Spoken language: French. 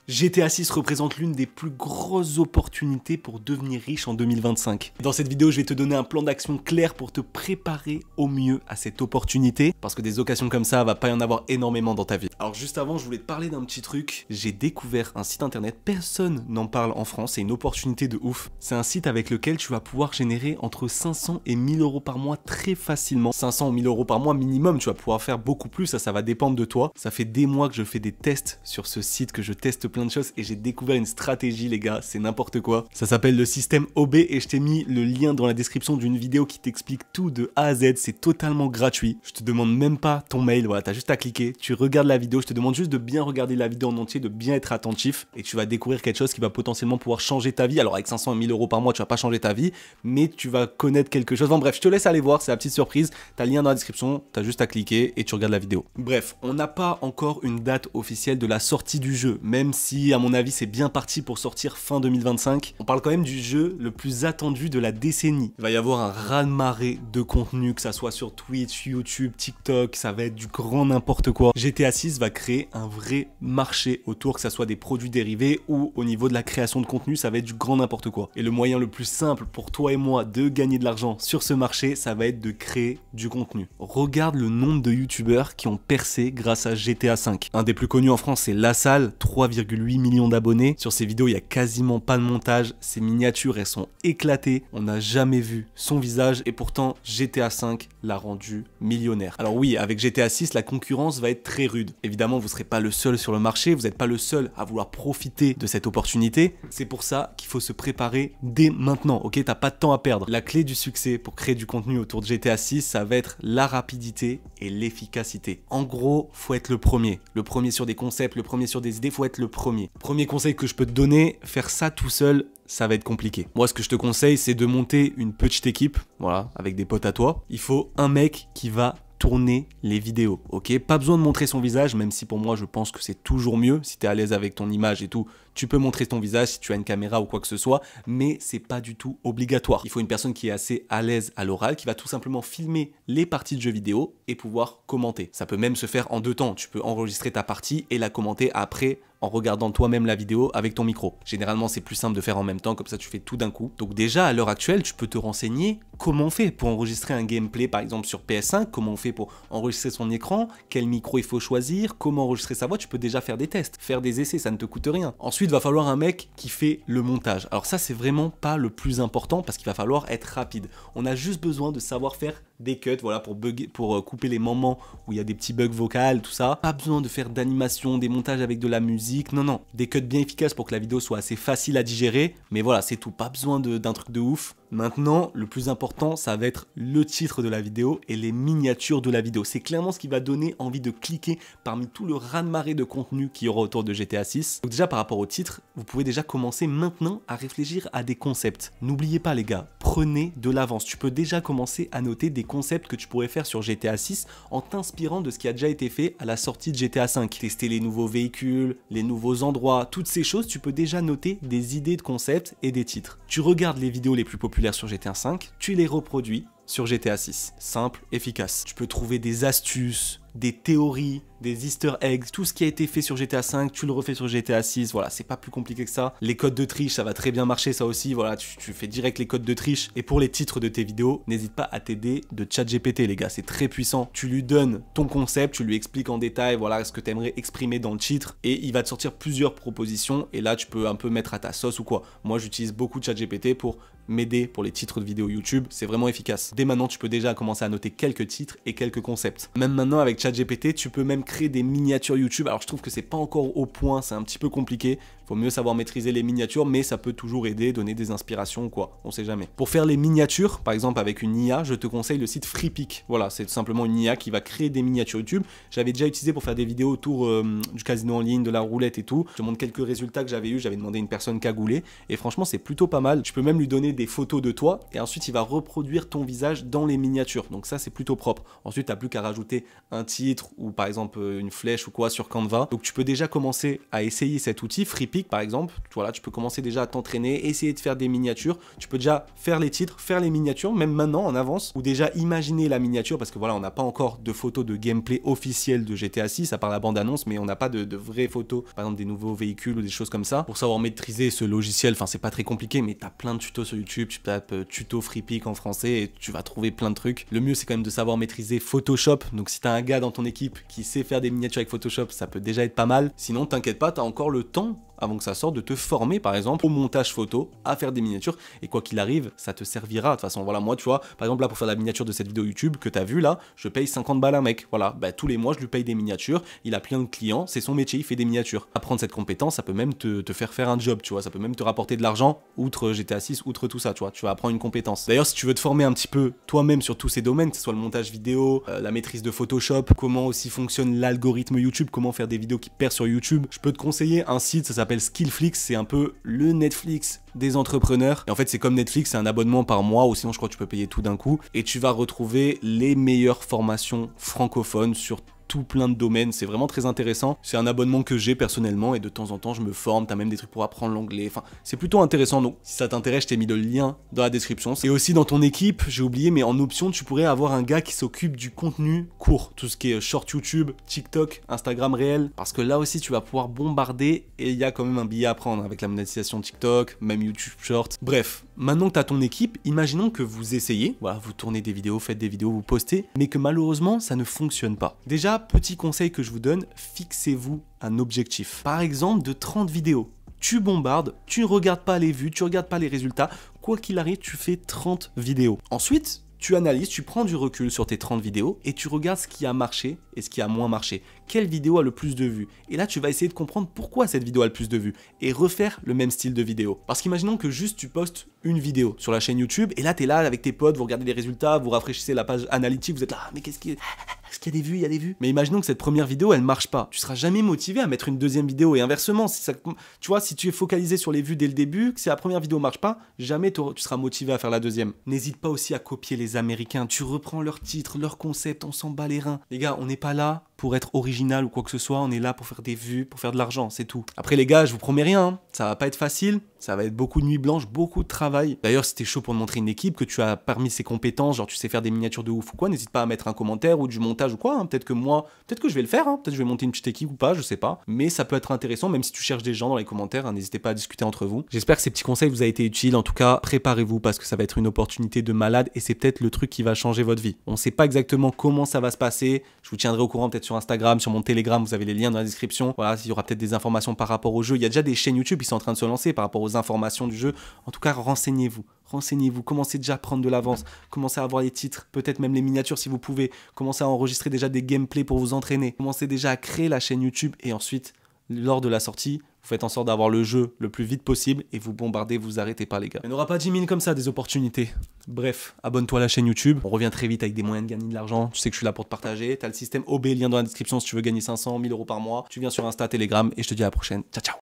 GTA 6 représente l'une des plus grosses opportunités pour devenir riche en 2025. Dans cette vidéo, je vais te donner un plan d'action clair pour te préparer au mieux à cette opportunité, parce que des occasions comme ça, va pas y en avoir énormément dans ta vie. Alors juste avant, je voulais te parler d'un petit truc. J'ai découvert un site internet, personne n'en parle en France, c'est une opportunité de ouf. C'est un site avec lequel tu vas pouvoir générer entre 500 et 1000 euros par mois très facilement. 500 ou 1000 euros par mois minimum, tu vas pouvoir faire beaucoup plus, ça va dépendre de toi. Ça fait des mois que je fais des tests sur ce site, que je teste plein de choses et j'ai découvert une stratégie, les gars, c'est n'importe quoi. Ça s'appelle le système OB et je t'ai mis le lien dans la description d'une vidéo qui t'explique tout de A à Z, c'est totalement gratuit. Je te demande même pas ton mail, voilà, t'as juste à cliquer, tu regardes la vidéo, je te demande juste de bien regarder la vidéo en entier, de bien être attentif et tu vas découvrir quelque chose qui va potentiellement pouvoir changer ta vie. Alors avec 500 et 1000 euros par mois, tu vas pas changer ta vie, mais tu vas connaître quelque chose. Enfin bref, je te laisse aller voir, c'est la petite surprise, t'as le lien dans la description, t'as juste à cliquer et tu regardes la vidéo. Bref, on n'a pas encore une date officielle de la sortie du jeu, même si à mon avis c'est bien parti pour sortir fin 2025. On parle quand même du jeu le plus attendu de la décennie. Il va y avoir un raz-de-marée de contenu, que ça soit sur Twitch, YouTube, TikTok, ça va être du grand n'importe quoi. GTA 6 va créer un vrai marché autour, que ça soit des produits dérivés ou au niveau de la création de contenu, ça va être du grand n'importe quoi. Et le moyen le plus simple pour toi et moi de gagner de l'argent sur ce marché, ça va être de créer du contenu. Regarde le nombre de youtubeurs qui ont percé grâce à GTA 5. Un des plus connus en France, c'est LaSalle, 3,8 millions d'abonnés. Sur ces vidéos, il n'y a quasiment pas de montage. Ces miniatures, elles sont éclatées. On n'a jamais vu son visage et pourtant, GTA 5 l'a rendu millionnaire. Alors oui, avec GTA 6, la concurrence va être très rude. Évidemment, vous ne serez pas le seul sur le marché. Vous n'êtes pas le seul à vouloir profiter de cette opportunité. C'est pour ça qu'il faut se préparer dès maintenant. Ok, t'as pas de temps à perdre. La clé du succès pour créer du contenu autour de GTA 6, ça va être la rapidité et l'efficacité. En gros, faut être le premier. Le premier sur des concepts, le premier sur des idées, faut être le premier. Premier conseil que je peux te donner, faire ça tout seul, ça va être compliqué. Moi, ce que je te conseille, c'est de monter une petite équipe, voilà, avec des potes à toi. Il faut un mec qui va tourner les vidéos, ok? Pas besoin de montrer son visage, même si pour moi, je pense que c'est toujours mieux. Si tu es à l'aise avec ton image et tout, tu peux montrer ton visage si tu as une caméra ou quoi que ce soit, mais c'est pas du tout obligatoire. Il faut une personne qui est assez à l'aise à l'oral, qui va tout simplement filmer les parties de jeux vidéo et pouvoir commenter. Ça peut même se faire en deux temps. Tu peux enregistrer ta partie et la commenter après en regardant toi-même la vidéo avec ton micro. Généralement, c'est plus simple de faire en même temps, comme ça tu fais tout d'un coup. Donc déjà, à l'heure actuelle, tu peux te renseigner comment on fait pour enregistrer un gameplay, par exemple sur PS5, comment on fait pour enregistrer son écran, quel micro il faut choisir, comment enregistrer sa voix. Tu peux déjà faire des tests, faire des essais, ça ne te coûte rien. Ensuite, il va falloir un mec qui fait le montage. Alors ça, c'est vraiment pas le plus important parce qu'il va falloir être rapide. On a juste besoin de savoir faire des cuts, voilà, pour couper les moments où il y a des petits bugs vocaux, tout ça. Pas besoin de faire d'animation, des montages avec de la musique, non, des cuts bien efficaces pour que la vidéo soit assez facile à digérer, mais voilà, c'est tout, pas besoin d'un truc de ouf. Maintenant, le plus important, ça va être le titre de la vidéo et les miniatures de la vidéo. C'est clairement ce qui va donner envie de cliquer parmi tout le raz-de-marée de contenu qu'il y aura autour de GTA 6. Donc déjà, par rapport au titre, vous pouvez déjà commencer maintenant à réfléchir à des concepts. N'oubliez pas les gars, prenez de l'avance. Tu peux déjà commencer à noter des concepts que tu pourrais faire sur GTA 6 en t'inspirant de ce qui a déjà été fait à la sortie de GTA 5. Tester les nouveaux véhicules, les nouveaux endroits, toutes ces choses, tu peux déjà noter des idées de concepts et des titres. Tu regardes les vidéos les plus populaires sur GTA 5, tu les reproduis sur GTA 6. Simple, efficace. Tu peux trouver des astuces, des théories, des easter eggs, tout ce qui a été fait sur GTA 5, tu le refais sur GTA 6, voilà, c'est pas plus compliqué que ça. Les codes de triche, ça va très bien marcher, ça aussi, voilà, tu fais direct les codes de triche. Et pour les titres de tes vidéos, n'hésite pas à t'aider de ChatGPT, les gars, c'est très puissant. Tu lui donnes ton concept, tu lui expliques en détail, voilà, ce que tu aimerais exprimer dans le titre, et il va te sortir plusieurs propositions, et là, tu peux un peu mettre à ta sauce ou quoi. Moi, j'utilise beaucoup ChatGPT pour m'aider pour les titres de vidéos YouTube, c'est vraiment efficace. Dès maintenant, tu peux déjà commencer à noter quelques titres et quelques concepts. Même maintenant, avec ChatGPT, tu peux même créer des miniatures YouTube. Alors, je trouve que c'est pas encore au point, c'est un petit peu compliqué. Il faut mieux savoir maîtriser les miniatures, mais ça peut toujours aider, donner des inspirations ou quoi, on sait jamais. Pour faire les miniatures, par exemple avec une IA, je te conseille le site FreePic. Voilà, c'est tout simplement une IA qui va créer des miniatures YouTube. J'avais déjà utilisé pour faire des vidéos autour du casino en ligne, de la roulette et tout. Je te montre quelques résultats que j'avais eu. J'avais demandé à une personne cagoulée et franchement, c'est plutôt pas mal. Tu peux même lui donner des photos de toi et ensuite, il va reproduire ton visage dans les miniatures. Donc ça, c'est plutôt propre. Ensuite, tu n'as plus qu'à rajouter un titre ou par exemple une flèche ou quoi sur Canva. Donc tu peux déjà commencer à essayer cet outil, Freepik par exemple. Voilà, tu peux commencer déjà à t'entraîner, essayer de faire des miniatures. Tu peux déjà faire les titres, faire les miniatures, même maintenant en avance, ou déjà imaginer la miniature parce que voilà, on n'a pas encore de photos de gameplay officielles de GTA 6 à part la bande-annonce, mais on n'a pas de vraies photos, par exemple des nouveaux véhicules ou des choses comme ça. Pour savoir maîtriser ce logiciel, enfin c'est pas très compliqué, mais t'as plein de tutos sur YouTube, tu tapes tuto Freepik en français et tu vas trouver plein de trucs. Le mieux c'est quand même de savoir maîtriser Photoshop, donc si t'as un gars dans ton équipe qui sait faire des miniatures avec Photoshop, ça peut déjà être pas mal. Sinon t'inquiète pas, t'as encore le temps avant que ça sorte de te former par exemple au montage photo, à faire des miniatures, et quoi qu'il arrive, ça te servira. De toute façon, voilà, moi tu vois, par exemple là pour faire la miniature de cette vidéo YouTube que t'as vu là, je paye 50 balles à un mec, voilà, bah, tous les mois je lui paye des miniatures, il a plein de clients, c'est son métier, il fait des miniatures. Apprendre cette compétence, ça peut même te faire un job, tu vois, ça peut même te rapporter de l'argent, outre GTA 6, outre tout ça, tu vois, tu vas apprendre une compétence. D'ailleurs, si tu veux te former un petit peu toi-même sur tous ces domaines, que ce soit le montage vidéo, la maîtrise de Photoshop, comment aussi fonctionne l'algorithme YouTube, comment faire des vidéos qui percent sur YouTube, je peux te conseiller un site, ça s'appelle Skillflix, c'est un peu le Netflix des entrepreneurs. Et en fait, c'est comme Netflix, c'est un abonnement par mois, ou sinon je crois que tu peux payer tout d'un coup. Et tu vas retrouver les meilleures formations francophones sur tout plein de domaines, c'est vraiment très intéressant. C'est un abonnement que j'ai personnellement et de temps en temps je me forme, t'as même des trucs pour apprendre l'anglais, enfin c'est plutôt intéressant. Donc si ça t'intéresse, je t'ai mis le lien dans la description. Et aussi dans ton équipe, j'ai oublié, mais en option tu pourrais avoir un gars qui s'occupe du contenu court, tout ce qui est short YouTube, TikTok, Instagram réel, parce que là aussi tu vas pouvoir bombarder et il y a quand même un billet à prendre avec la monétisation TikTok, même YouTube Short. Bref, maintenant que t'as ton équipe, imaginons que vous essayez, voilà, vous tournez des vidéos, faites des vidéos, vous postez, mais que malheureusement ça ne fonctionne pas. Déjà, petit conseil que je vous donne, fixez-vous un objectif. Par exemple, de 30 vidéos. Tu bombardes, tu ne regardes pas les vues, tu ne regardes pas les résultats. Quoi qu'il arrive, tu fais 30 vidéos. Ensuite, tu analyses, tu prends du recul sur tes 30 vidéos et tu regardes ce qui a marché et ce qui a moins marché. Quelle vidéo a le plus de vues? Et là, tu vas essayer de comprendre pourquoi cette vidéo a le plus de vues et refaire le même style de vidéo. Parce qu'imaginons que juste tu postes une vidéo sur la chaîne YouTube et là, tu es là avec tes potes, vous regardez les résultats, vous rafraîchissez la page analytique, vous êtes là, ah, mais qu'est-ce qu'il y a? Est-ce qu'il y a des vues? Il y a des vues. Mais imaginons que cette première vidéo, elle marche pas. Tu seras jamais motivé à mettre une deuxième vidéo et inversement, si ça, tu vois, si tu es focalisé sur les vues dès le début, que si la première vidéo marche pas, jamais tu seras motivé à faire la deuxième. N'hésite pas aussi à copier les Américains. Tu reprends leurs titres, leurs concepts, on s'en bat les reins. Les gars, on n'est pas là pour être original ou quoi que ce soit, on est là pour faire des vues, pour faire de l'argent, c'est tout. Après les gars, je vous promets rien, hein. Ça va pas être facile, ça va être beaucoup de nuits blanches, beaucoup de travail. D'ailleurs, si t'es chaud pour te montrer une équipe, que tu as parmi ces compétences, genre tu sais faire des miniatures de ouf ou quoi, n'hésite pas à mettre un commentaire ou du montage ou quoi, hein. Peut-être que je vais le faire, hein. Peut-être que je vais monter une petite équipe ou pas, je sais pas. Mais ça peut être intéressant, même si tu cherches des gens dans les commentaires, hein, n'hésitez pas à discuter entre vous. J'espère que ces petits conseils vous ont été utiles, en tout cas, préparez-vous parce que ça va être une opportunité de malade et c'est peut-être le truc qui va changer votre vie. On sait pas exactement comment ça va se passer, je vous tiendrai au courant peut-être sur Instagram, sur mon Telegram, vous avez les liens dans la description. Voilà, il y aura peut-être des informations par rapport au jeu. Il y a déjà des chaînes YouTube qui sont en train de se lancer par rapport aux informations du jeu. En tout cas, renseignez-vous. Renseignez-vous, commencez déjà à prendre de l'avance, commencez à avoir les titres, peut-être même les miniatures si vous pouvez, commencez à enregistrer déjà des gameplays pour vous entraîner, commencez déjà à créer la chaîne YouTube et ensuite, lors de la sortie, vous faites en sorte d'avoir le jeu le plus vite possible et vous bombardez, vous arrêtez pas les gars. Il n'y aura pas 10 000 comme ça des opportunités. Bref, abonne-toi à la chaîne YouTube, on revient très vite avec des moyens de gagner de l'argent, tu sais que je suis là pour te partager, t'as le système OB, lien dans la description si tu veux gagner 500, 1000 € par mois, tu viens sur Insta, Telegram et je te dis à la prochaine, ciao ciao.